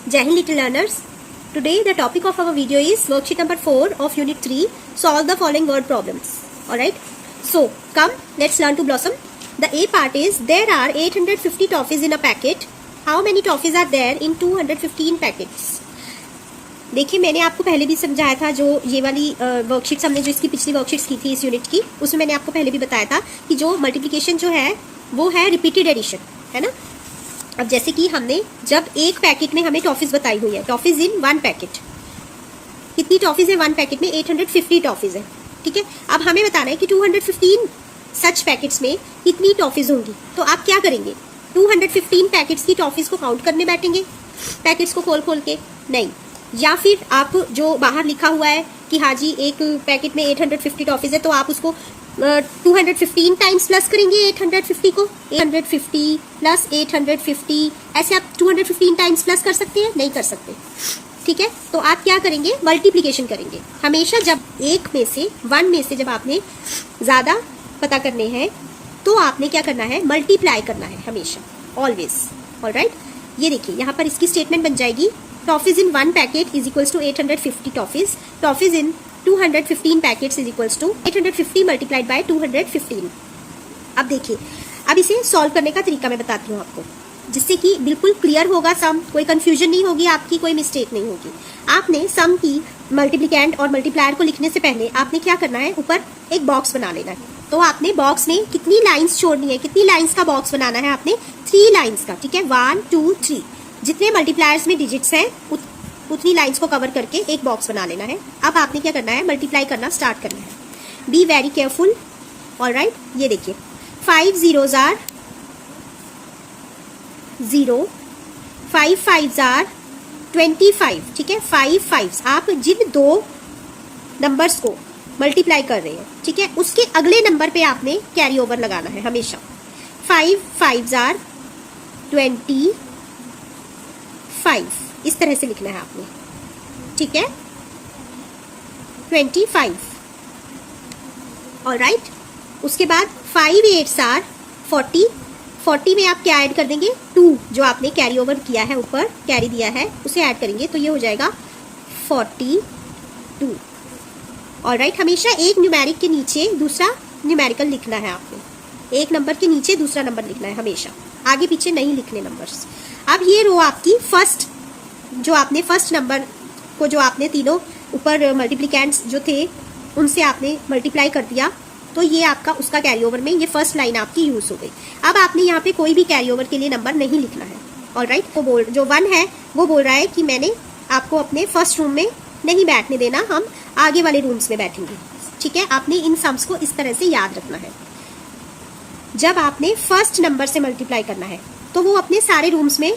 Jai Hind little learners. Today the topic of our video is worksheet number 4 of unit 3. Solve the following word problems. Alright. So come, let's learn to blossom. The A part is there are 850 toffees in a packet. How many toffees are there in 215 packets? देखिए मैंने आपको पहले भी समझाया था, जो ये वाली वर्कशीट्स हमने जो इसकी पिछली वर्कशीट्स की थी इस यूनिट की, उसमें मैंने आपको पहले भी बताया था कि जो मल्टीप्लिकेशन जो है वो है रिपीटेड एडिशन, है ना। अब जैसे कि हमने जब एक पैकेट में हमें टॉफीज बताई हुई है, टॉफीज इन वन पैकेट, कितनी टॉफीज है वन पैकेट में? 850 टॉफीज है, ठीक है। अब हमें बताना है कि 215 सच पैकेट्स में कितनी टॉफीज होंगी। तो आप क्या करेंगे? 215 पैकेट्स की टॉफीज को काउंट करने बैठेंगे, पैकेट्स को खोल खोल के? नहीं। या फिर आप जो बाहर लिखा हुआ है कि हाँ जी एक पैकेट में 850 टॉफीज है, तो आप उसको 215 टाइम्स प्लस करेंगे 850 को। 850 प्लस 850, ऐसे आप 215 टाइम्स प्लस कर सकते हैं? नहीं कर सकते, ठीक है। तो आप क्या करेंगे? मल्टीप्लिकेशन करेंगे। हमेशा जब एक में से, वन में से जब आपने ज़्यादा पता करने हैं तो आपने क्या करना है? मल्टीप्लाई करना है हमेशा, ऑलवेज। ऑलराइट, ये देखिए यहाँ पर इसकी स्टेटमेंट बन जाएगी, toffees in one packet is equals to 850 toffees, toffees in 215 packets is equals to 850 multiplied by 215। अब देखिए, अब इसे सॉल्व करने का तरीका मैं बताती हूँ आपको, जिससे कि बिल्कुल क्लियर होगा सम, कोई कंफ्यूजन नहीं होगी आपकी, कोई मिस्टेक नहीं होगी। आपने सम की मल्टीप्लिकेंट और मल्टीप्लायर को लिखने से पहले आपने क्या करना है? ऊपर एक बॉक्स बना लेना है। तो आपने बॉक्स में कितनी लाइंस छोड़नी है? कितनी लाइंस का बॉक्स बनाना है आपने? 3 लाइंस का, ठीक है। 1 2 3, जितने मल्टीप्लायर्स में डिजिट्स हैं उतनी लाइंस को कवर करके एक बॉक्स बना लेना है। अब आपने क्या करना है? मल्टीप्लाई करना स्टार्ट करना है। Be very careful. ऑलराइट, ये देखिए 5 zeros are 0, 5 5s are 25, ठीक है। 5 5s, आप जिन दो नंबर्स को मल्टीप्लाई कर रहे हैं, ठीक है, उसके अगले नंबर पे आपने कैरी ओवर लगाना है हमेशा। 5 5s are 25, इस तरह से लिखना है आपने, ठीक है। 25। ऑलराइट, उसके बाद 5 8s are 40, 40 में आप क्या ऐड कर देंगे? 2, जो आपने कैरी ओवर किया है, ऊपर कैरी दिया है, उसे ऐड करेंगे तो ये हो जाएगा 42। ऑलराइट, हमेशा एक न्यूमेरिक के नीचे दूसरा न्यूमेरिकल लिखना है आपने, एक नंबर के नीचे दूसरा नंबर लिखना है हमेशा, आगे पीछे नहीं लिखने नंबर्स। अब ये रो आपकी फर्स्ट, जो आपने फर्स्ट नंबर को, जो आपने तीनों ऊपर मल्टीप्लिकेंट्स जो थे उनसे आपने मल्टीप्लाई कर दिया, तो ये आपका उसका कैरी ओवर में ये फर्स्ट लाइन आपकी यूज हो गई। अब आपने यहाँ पे कोई भी कैरी ओवर के लिए नंबर नहीं लिखना है। ऑलराइट, वो जो 1 है वो बोल रहा है कि मैंने आपको अपने फर्स्ट रूम में नहीं बैठने देना, हम आगे वाले रूम्स में बैठेंगे, ठीक है। आपने इन सम्स को इस तरह से याद रखना है। जब आपने फर्स्ट नंबर से मल्टीप्लाई करना है तो वो अपने सारे रूम्स में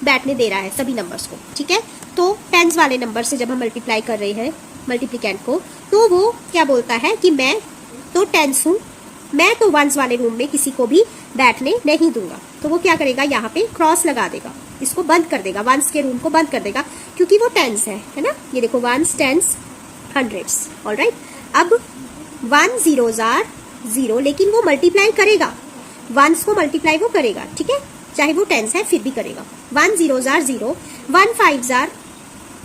बैठने दे रहा है सभी नंबर्स को, ठीक है। तो टेंस वाले नंबर से जब हम मल्टीप्लाई कर रहे हैं मल्टीप्लिकेंट को, तो वो क्या बोलता है कि मैं तो टेंस हूँ, मैं तो वंस वाले रूम में किसी को भी बैठने नहीं दूंगा। तो वो क्या करेगा? यहाँ पे क्रॉस लगा देगा, इसको बंद कर देगा, वंस के रूम को बंद कर देगा, क्योंकि वो टेंस है ना। ये देखो, वंस, टेंस, हंड्रेड्स। ऑलराइट, अब 1 zeros are 0, लेकिन वो मल्टीप्लाई करेगा, वंस को मल्टीप्लाई वो करेगा, ठीक है, चाहे वो टेंस है फिर भी करेगा। 1 zeros are 0, 1 5s are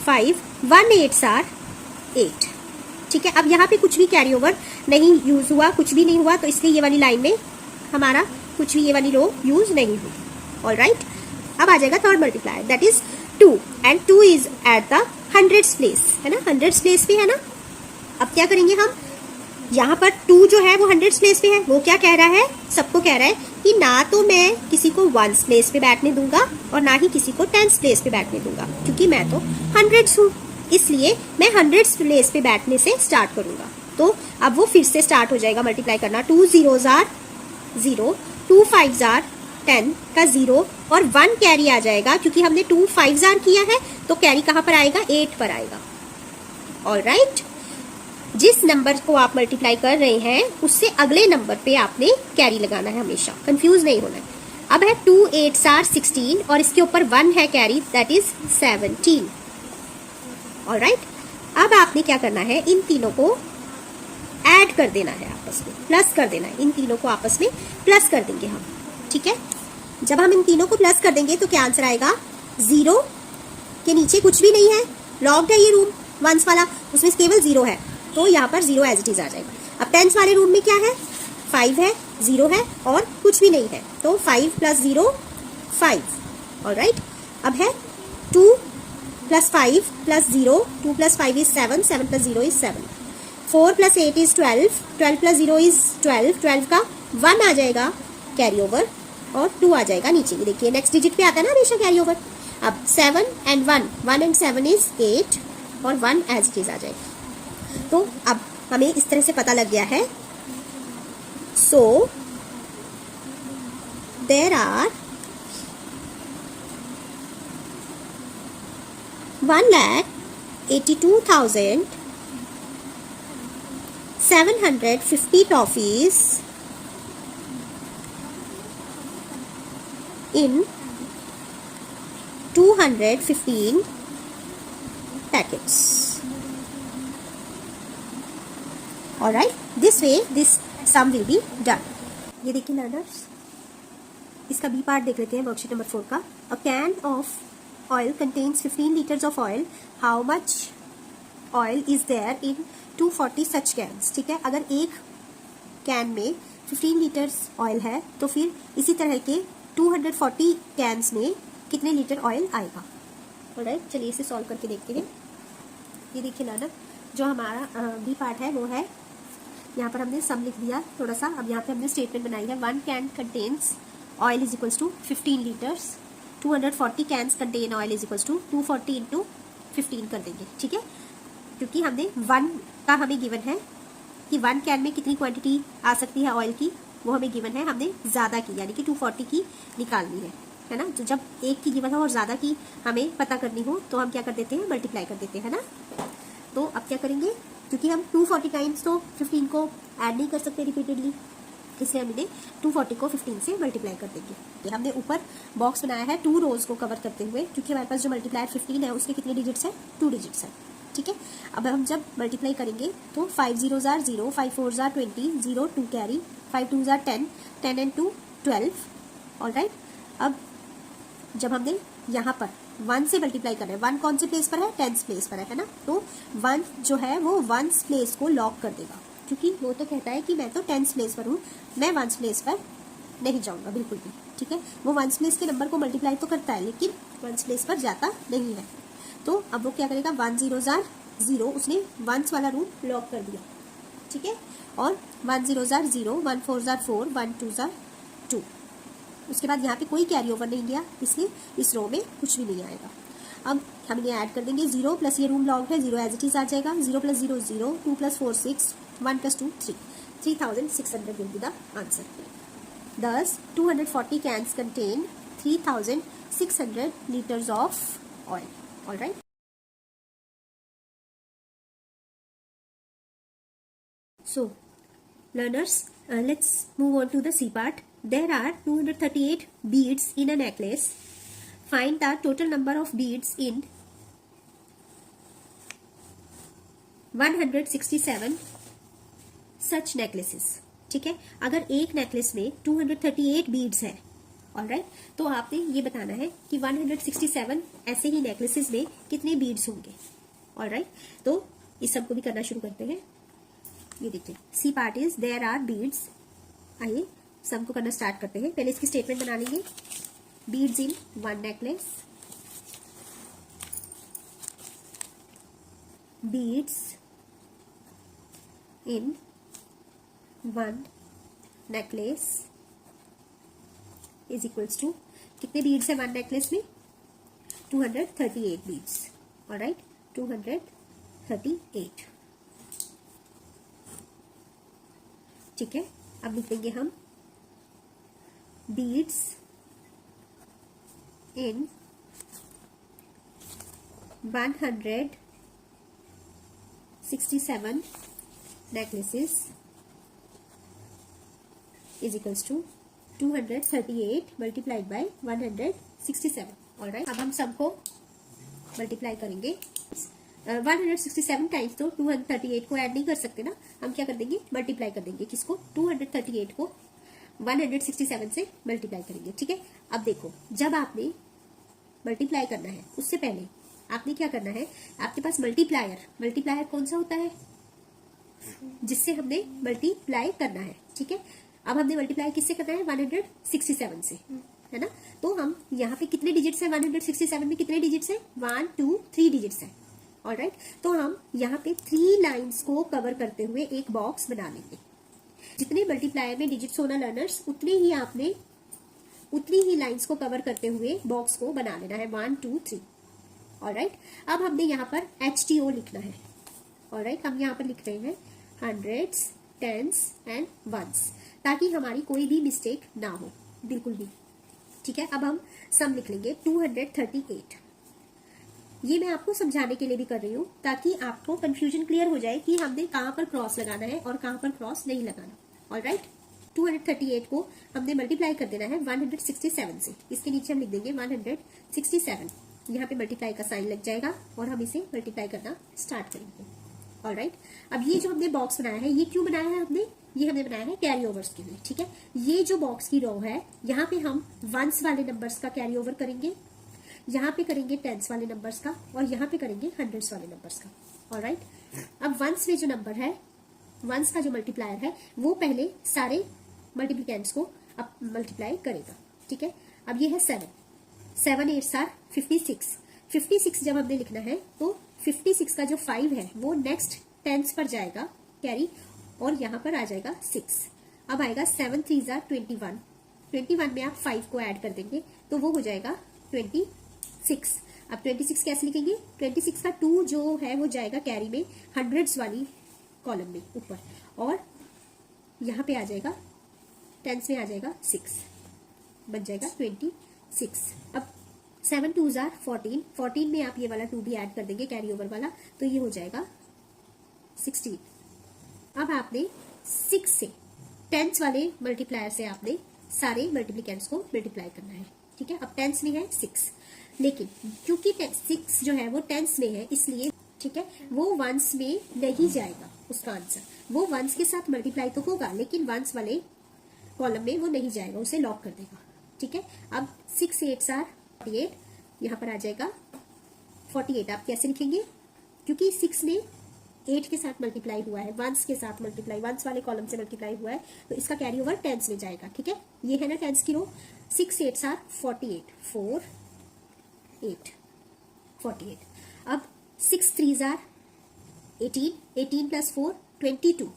5, 1 8s are 8, ठीक है। अब यहाँ पे कुछ भी कैरी ओवर नहीं यूज हुआ, कुछ भी नहीं हुआ, तो इसलिए ये वाली लाइन में हमारा कुछ भी, ये वाली रो यूज नहीं हुई। ऑलराइट, अब आ जाएगा third multiplier, that is 2, and 2 is at the hundreds place, है ना, हंड्रेड्स प्लेस पे है ना। अब क्या करेंगे हम? यहाँ पर 2 जो है वो हंड्रेड्स प्लेस पे है, वो क्या कह रहा है? सबको कह रहा है कि ना तो मैं किसी को वंस प्लेस पे बैठने दूंगा और ना ही किसी को टेंस प्लेस पे बैठने दूंगा, क्योंकि मैं तो हंड्रेड्स हूँ, इसलिए मैं हंड्रेड्स प्लेस पे बैठने से स्टार्ट करूंगा। तो अब वो फिर से स्टार्ट हो जाएगा मल्टीप्लाई करना। 2 zeros are 0, 2 5s are 10 का 0 और 1 कैरी आ जाएगा, क्योंकि हमने 2 5s are किया है, तो कैरी कहाँ पर आएगा? 8 पर आएगा। ऑलराइट, जिस नंबर को आप मल्टीप्लाई कर रहे हैं उससे अगले नंबर पे आपने कैरी लगाना है, हमेशा कंफ्यूज नहीं होना है। अब है 2 8s are 16 और इसके ऊपर 1 है कैरी, दैट इज 17। ऑलराइट, अब आपने क्या करना है? इन तीनों को ऐड कर देना है, आपस में प्लस कर देना है, इन तीनों को आपस में प्लस कर देंगे हम, ठीक है। जब हम इन तीनों को प्लस कर देंगे तो क्या आंसर आएगा? 0 के नीचे कुछ भी नहीं है, लॉक्ड है ये रूम वंस वाला, उसमें केवल 0 है, तो यहाँ पर 0 एज इट इज आ जाएगा। अब टेंस वाले रूम में क्या है, 5 है, 0 है और कुछ भी नहीं है, तो 5 + 0 5। ऑलराइट, अब है 2 + 5 + 0, 2 + 5 is 7, 7 + 0 is 7, 4 + 8 is 12, 12 + 0 is 12, 12 का 1 आ जाएगा कैरी ओवर और 2 आ जाएगा नीचे। देखिए नेक्स्ट डिजिट पे आता है ना हमेशा कैरी ओवर। अब 7 and 1, 1 and 7 is 8 और 1 एज इट इज आ जाएगा। तो अब हमें इस तरह से पता लग गया है। So there are 1,82,750 toffees in 215 packets. Alright, this way this sum will be done. ये देखिए लर्नर्स, इसका बी पार्ट देख लेते हैं वर्कशीट नंबर 4 का। A can of oil contains 15 liters of oil. How much oil is there in 240 such cans? ठीक है, अगर एक कैन में 15 लीटर्स ऑयल है तो फिर इसी तरह के 240 कैन्स में कितने लीटर ऑयल आएगा। ऑलराइट, चलिए इसे सॉल्व करके देखते हैं। ये देखिए ना, जो हमारा बी पार्ट है वो है, यहाँ पर हमने सम लिख दिया थोड़ा सा। अब यहाँ पे हमने स्टेटमेंट बनाई है, 1 can contains oil is equals to 15 litres, 240 cans contain oil is equals to 240 × 15 कर देंगे। ठीक है, क्योंकि हमने 1 का हमें गिवन है कि 1 कैन में कितनी क्वांटिटी आ सकती है ऑयल की, वो हमें गिवन है, हमने ज़्यादा की यानी कि 240 की निकालनी है ना। तो जब एक की गिवन हो और ज़्यादा की हमें पता करनी हो तो हम क्या कर देते हैं, मल्टीप्लाई कर देते हैं ना। तो अब क्या करेंगे, क्योंकि हम 240 टाइम्स तो 15 को ऐड नहीं कर सकते रिपीटेडली, इसलिए हम इन्हें 240 को 15 से मल्टीप्लाई कर देंगे। हमने ऊपर बॉक्स बनाया है 2 रोज को कवर करते हुए, क्योंकि हमारे पास जो मल्टीप्लायर 15 है उसके कितने डिजिट्स हैं, 2 डिजिट्स हैं। ठीक है, अब हम जब मल्टीप्लाई करेंगे तो 5 0s are 0, 5 4s are 20, 0 2 carry, 5 2s are 10, 10 and 2 12। Alright, अब जब हमने यहाँ पर 1 से मल्टीप्लाई करना है, 1 कौन से प्लेस पर है, 10th प्लेस पर है ना, तो 1 जो है वो 1th प्लेस को लॉक कर देगा, क्योंकि वो तो कहता है कि मैं तो 10th प्लेस पर हूँ, मैं 1st प्लेस पर नहीं जाऊंगा बिल्कुल भी। ठीक है, वो 1st प्लेस के नंबर को मल्टीप्लाई तो करता है लेकिन 1st प्लेस पर जाता नहीं है। तो अब वो क्या करेगा, 1 0s are 0, उसने 1th वाला रूम लॉक कर दिया। ठीक है, और 1 0s are 0, 1 4s are 4, 1 2s are 2। उसके बाद यहाँ पे कोई कैरी ओवर नहीं लिया, इसलिए इस रो में कुछ भी नहीं आएगा। अब हम इन्हें ऐड कर देंगे, 0 प्लस ये रूम लॉक्ड है, 0 एज इट इज आ जाएगा, 0 + 0 0, 2 + 4 6, 1 + 2 3, 3600 will be the answer. Thus 240 cans contain 3600 liters of oil. All right. So learners, let's move on to the C part. There are 238 beads in a necklace. Find the total number of beads in 167 such necklaces. ठीक है, अगर एक necklace में 238 beads है, alright, तो आपने ये बताना है कि 167 ऐसे ही नेकलेसेस में कितने बीड्स होंगे। ऑलराइट, तो इस सब को भी करना शुरू करते हैं। ये देखिए, C part is there are beads. आइए सम को करना स्टार्ट करते हैं। पहले इसकी स्टेटमेंट बना लेंगे, beads in 1 necklace, beads in 1 necklace is equals to, कितने बीड्स है 1 नेकलेस में, 238 बीड्स। ऑलराइट, 238। ठीक है, अब लिख देंगे हम beads in 167 necklaces is equals to 238 multiplied by 167. All right, अब हम सबको मल्टीप्लाई करेंगे। 167 टाइम्स तो 238 को ऐड नहीं कर सकते ना, हम क्या कर देंगे, मल्टीप्लाई कर देंगे। किसको, 238 को 167 से मल्टीप्लाई करेंगे। ठीक है, अब देखो, जब आपने मल्टीप्लाई करना है उससे पहले आपने क्या करना है, आपके पास मल्टीप्लायर कौन सा होता है, जिससे हमने मल्टीप्लाई करना है, ठीक है। अब हमने मल्टीप्लाई किससे करना है, 167 से, है ना। तो हम यहाँ पे कितने डिजिट्स है, 167 में कितने डिजिट्स है, 1 2 3 डिजिट्स है। ऑलराइट, तो हम यहाँ पे 3 लाइंस को कवर करते हुए एक बॉक्स बना लेंगे। जितने मल्टीप्लायर में डिजिट्स होना लर्नर्स, उतने ही आपने उतनी ही लाइंस को कवर करते हुए बॉक्स को बना लेना है, 1 2 3। ऑलराइट, अब हमने यहाँ पर HTO लिखना है। ऑलराइट, हम यहाँ पर लिख रहे हैं हंड्रेड्स, टेंस एंड वंस, ताकि हमारी कोई भी मिस्टेक ना हो, बिल्कुल भी, ठीक है। अब हम सम लिख लेंगे 238। ये मैं आपको समझाने के लिए भी कर रही हूँ, ताकि आपको कंफ्यूजन क्लियर हो जाए कि हमने कहाँ पर क्रॉस लगाना है और कहाँ पर क्रॉस नहीं लगाना। ऑलराइट, 238 को हमने मल्टीप्लाई कर देना है 167 से। इसके नीचे हम लिख देंगे 167। यहाँ पे मल्टीप्लाई का साइन लग जाएगा और हम इसे मल्टीप्लाई करना स्टार्ट करेंगे। ऑलराइट, अब ये जो हमने बॉक्स बनाया है, ये क्यों बनाया है हमने, ये हमने बनाया है कैरी ओवर्स के लिए, ठीक है। ये जो बॉक्स की रो है, यहाँ पे हम वंस वाले नंबर्स का कैरी ओवर करेंगे, यहाँ पे करेंगे टेंस वाले नंबर्स का, और यहाँ पे करेंगे हंड्रेड्स वाले नंबर्स का। ऑलराइट, अब वंस में जो नंबर है, वंस का जो मल्टीप्लायर है, वो पहले सारे मल्टीप्लिकेंट्स को अब मल्टीप्लाई करेगा, ठीक है। अब ये है 7 8 आर 56। 56 जब हमने लिखना है तो 56 का जो 5 है वो नेक्स्ट टेंस पर जाएगा कैरी, और यहाँ पर आ जाएगा 6। अब आएगा 7 3 आर 21। 21 में आप 5 को ऐड कर देंगे तो वो हो जाएगा 26। अब 26 कैसे लिखेंगे, 26 का 2 जो है वो जाएगा कैरी में, हंड्रेड्स वाली कॉलम में ऊपर, और यहाँ पे आ जाएगा टेंस में आ जाएगा 6, बन जाएगा 26। अब 7 2 आर 14। 14 में आप ये वाला 2 भी ऐड कर देंगे कैरी ओवर वाला, तो ये हो जाएगा 16। अब आपने 6 से टेंस वाले मल्टीप्लायर से आपने सारे मल्टीप्लिकेंट्स को मल्टीप्लाई करना है, ठीक है। अब टेंस में है 6, लेकिन क्योंकि 6 जो है वो टेंस में है, इसलिए ठीक है वो वंस में नहीं जाएगा। उसका आंसर वो वंस के साथ मल्टीप्लाई तो होगा, लेकिन वंस वाले कॉलम में वो नहीं जाएगा, उसे लॉक कर देगा, ठीक है। अब 6 8 आर 48, यहाँ पर आ जाएगा 48। आप कैसे लिखेंगे, क्योंकि 6 में 8 के साथ मल्टीप्लाई हुआ है, वंस के साथ मल्टीप्लाई, वंस वाले कॉलम से मल्टीप्लाई हुआ है, तो इसका कैरी ओवर टेंस में जाएगा, ठीक है। ये है ना टेंस की रो। 6 8 आर 48, 4 8 48। अब 6 3 आर 18, 18 प्लस 4 22,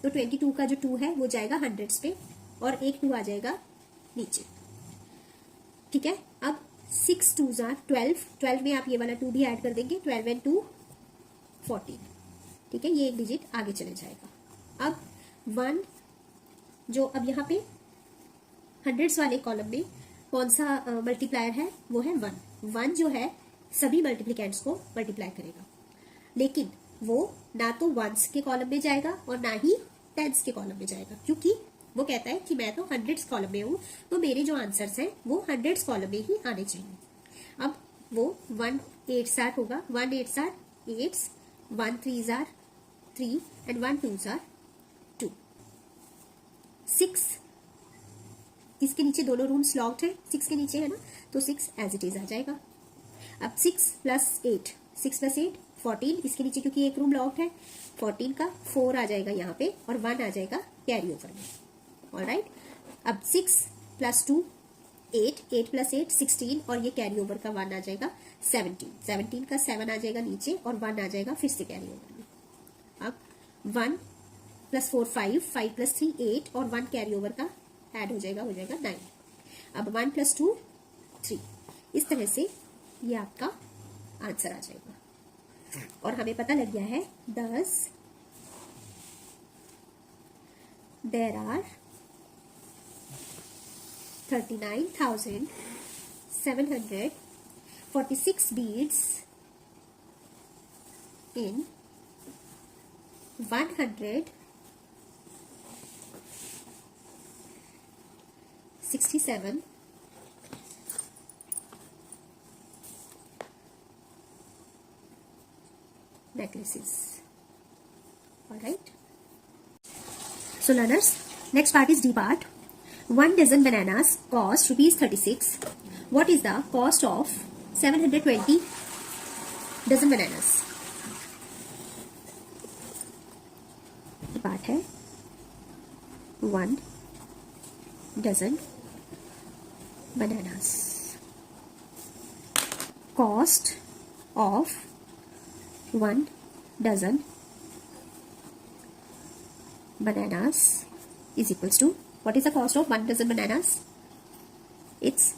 तो 22 का जो 2 है वो जाएगा हंड्रेड्स पे, और एक 2 आ जाएगा नीचे, ठीक है। अब 6 2 आर 12, 12 में आप ये वाला 2 भी ऐड कर देंगे, 12 एंड 2 14, ठीक है। ये एक डिजिट आगे चले जाएगा। अब 1 जो अब यहाँ पे हंड्रेड्स वाले कॉलम में कौन सा मल्टीप्लायर है, वो है 1। 1 जो है सभी मल्टीप्लिकेंट्स को मल्टीप्लाई करेगा, लेकिन वो ना तो वंस के कॉलम में जाएगा और ना ही टेंस के कॉलम में जाएगा, क्योंकि वो कहता है कि मैं तो हंड्रेड्स कॉलम में हूँ, तो मेरे जो आंसर्स हैं वो हंड्रेड्स कॉलम में ही आने चाहिए। अब वो 1 8 आर होगा, 1 8 आर 8, 1 3 आर 3 एंड 1 2 आर 2। 6 इसके नीचे दोनों रूम्स लॉक्ड है, 6 के नीचे है ना, तो 6 एज इट इज आ जाएगा। अब 6 प्लस 8, 6 प्लस 8 14, इसके नीचे क्योंकि एक रूम लॉक्ड है, 14 का 4 आ जाएगा यहाँ पे, और 1 आ जाएगा कैरी ओवर में। ऑलराइट, अब 6 प्लस 2 8, 8 प्लस 8 16, और ये कैरी ओवर का 1 आ जाएगा 17, 17 का 7 आ जाएगा नीचे, और 1 आ जाएगा फिर से कैरी ओवर में। अब 1 प्लस 4 5, 5 प्लस 3 8, और 1 कैरी ओवर का ऐड हो जाएगा 9। अब 1 प्लस 2 3, इस तरह से ये आपका आंसर आ जाएगा। और हमें पता लग गया है 10 there are 39,746 beads in 167 necklaces. All right. So learners, next part is D part. 1 dozen bananas cost rupees 36. What is the cost of 720 dozen bananas part है 1 dozen bananas. Cost of 1 dozen bananas is equals to, what is the cost of 1 dozen bananas? It's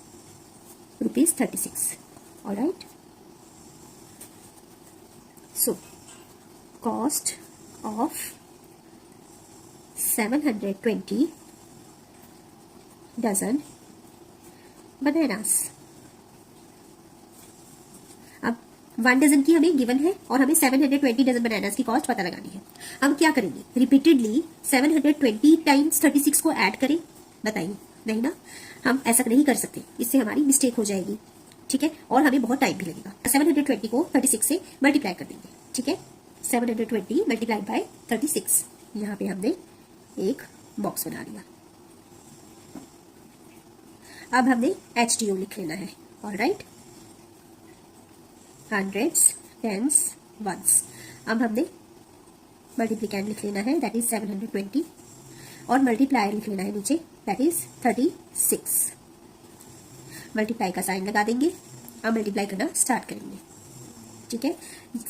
rupees 36. Alright. So, cost of 720 dozen bananas. अब 1 dozen की हमें given है और हमें 720 dozen bananas की cost पता लगानी है. हम क्या करेंगे, रिपीटेडली 720 टाइम्स 36 को ऐड करें? बताइए, नहीं ना, हम ऐसा नहीं कर सकते, इससे हमारी मिस्टेक हो जाएगी. ठीक है, और हमें बहुत टाइम भी लगेगा. 720 को 36 से मल्टीप्लाई कर देंगे. ठीक है, 720 मल्टीप्लाइड बाय 36. यहाँ पे हमने एक बॉक्स बना लिया. अब हमने HTO लिख लेना है. Alright, hundreds, tens, ones. अब हमने मल्टीप्लिकेंड लिख लेना है, दैट इज 720, और मल्टीप्लायर लिख लेना है नीचे, दैट इज 36. मल्टीप्लाई का साइन लगा देंगे. अब मल्टीप्लाई करना स्टार्ट करेंगे. ठीक है,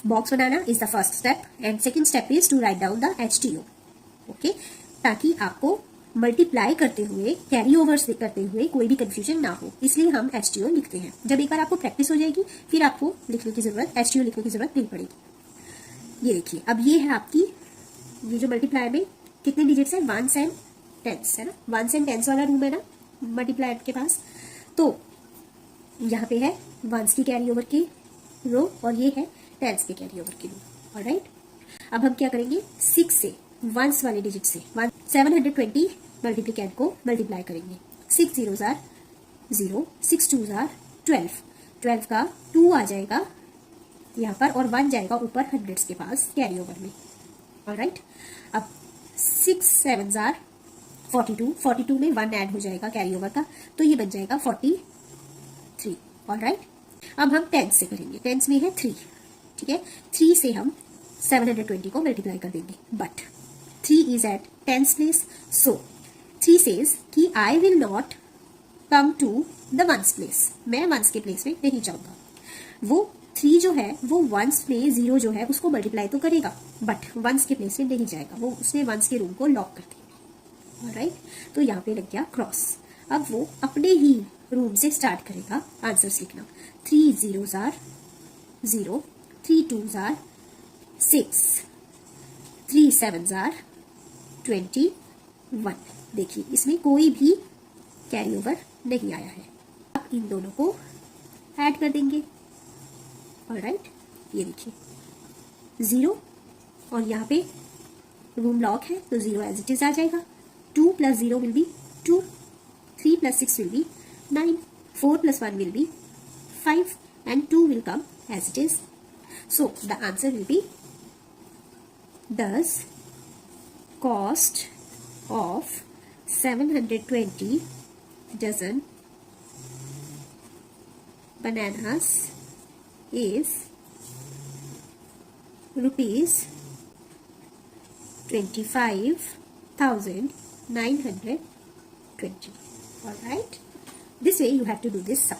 बॉक्स बनाना is the first step and second step is to write down the HTO. Okay, ताकि आपको मल्टीप्लाई करते हुए, कैरी ओवर्स करते हुए कोई भी कंफ्यूजन ना हो, इसलिए हम HTO लिखते हैं. जब एक बार आपको प्रैक्टिस हो जाएगी फिर आपको लिखने की जरूरत, HTO लिखने की जरूरत नहीं पड़ेगी. ये देखिए, अब ये है आपकी, ये जो मल्टीप्लाई में कितने डिजिट्स है, 1s and 10s है ना, 1s and 10s वाला रूम है ना मल्टीप्लाई के पास. तो यहाँ पे है 1s की कैरी ओवर की रो और ये है 10s के कैरी ओवर की रो. ऑलराइट, अब हम क्या करेंगे, 6 से 1s वाले डिजिट से 720 मल्टीप्लिकेंड को मल्टीप्लाई करेंगे. 6 zeros are 0, 6 2s are 12. 12 का 2 आ जाएगा यहाँ पर और 1 जाएगा ऊपर हंड्रेड्स के पास कैरी ओवर में. ऑलराइट, अब 6 7s are 42. 42 में 1 ऐड हो जाएगा कैरी ओवर का, तो ये बन जाएगा 43. ऑलराइट, अब हम 10 से करेंगे. 10 में है 3. ठीक है, 3 से हम 720 को मल्टीप्लाई कर देंगे, but 3 is at 10s place, so 3 says कि I will not come to the 1s place. मैं 1s के प्लेस में नहीं जाऊंगा. वो 3 जो है वो 1s में 0 जो है उसको मल्टीप्लाई तो करेगा, बट 1s के प्लेस में नहीं जाएगा. वो उसने 1s के रूम को लॉक कर दिया. ऑलराइट, तो यहाँ पे लग गया क्रॉस. अब वो अपने ही रूम से स्टार्ट करेगा आंसर्स लिखना. 3 zeros are 0, 3 2s are 6, 3 7s are 21. देखिए, इसमें कोई भी कैरी ओवर नहीं आया है. अब इन दोनों को ऐड कर देंगे. ऑलराइट, ये देखिए 0 और यहाँ पे रूम लॉक है तो 0 एज इट इज आ जाएगा. 2 + 0 will be 2, 3 + 6 will be 9, 4 + 1 will be 5 and 2 will come as it is. So the answer will be, thus cost of 720 dozen bananas is rupees 25,920. All right, this way you have to do this sum.